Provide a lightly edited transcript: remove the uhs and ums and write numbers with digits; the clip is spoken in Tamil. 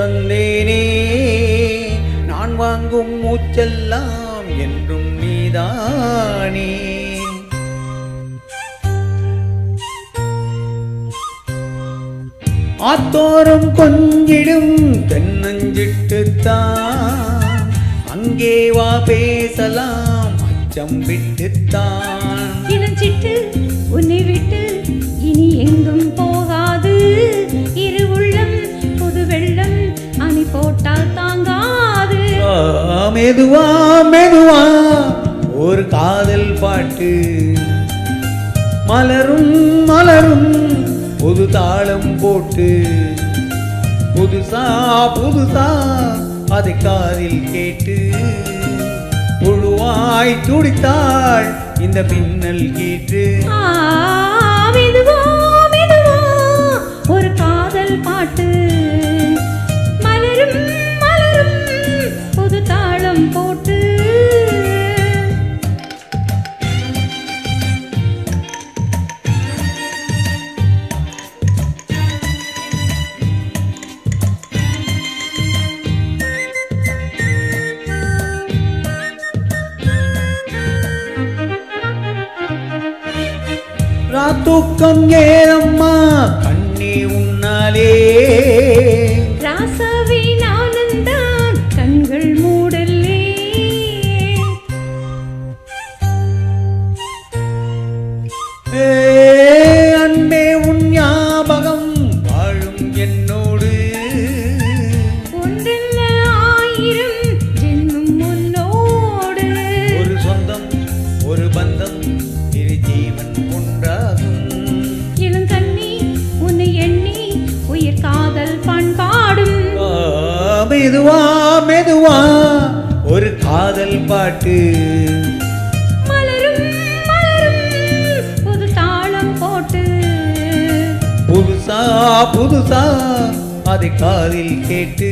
தந்தேனே நான் வாங்கும் மூச்செல்லாம் என்றும் நீதானே. ஆத்தோறும் கொஞ்சிடும் தென்னஞ்சிட்டுத்தான் அங்கே வா பேசலாம் அச்சம் விட்டுத்தான். இளஞ்சிட்டு உன்னை விட்டு இனி எங்கும் போகாது. இரு உள்ளம் புது வெள்ளம் அணி போட்டால் தாங்காது. மெதுவா மெதுவா ஒரு காதல் பாட்டு மலரும் மலரும் புது தாளம் போட்டு புதுசா புதுசா அதை காதில் கேட்டு புழுவாய் துடித்தாள் இந்த பின்னல் கீற்று. மெதுவா மெதுவா ஒரு காதல் பாட்டு மலரும் மலரும் புது தாளம் போட்டு. ராத்தூக்கம் ஏறம்மா கண்ணே உன்னாலே. ராசாவே நானந்தான் கண்கள் மூடலே. அன்பே உன் ஞாபகம் வாழும் என்னோடு. ஒன்றல்ல ஆயிரம் ஜென்மம் உன்னோடு. ஒரு சொந்தம் ஒரு பந்தம் இரு ஜீவன் ஒன்றாகும். இளங்கண்ணி உன்னை எண்ணி உயிர் காதல் பண்பாடும். மெதுவா மெதுவா ஒரு காதல் பாட்டு மலரும் மலரும் புது தாளம் போட்டு புதுசா புதுசா அதை காதில் கேட்டு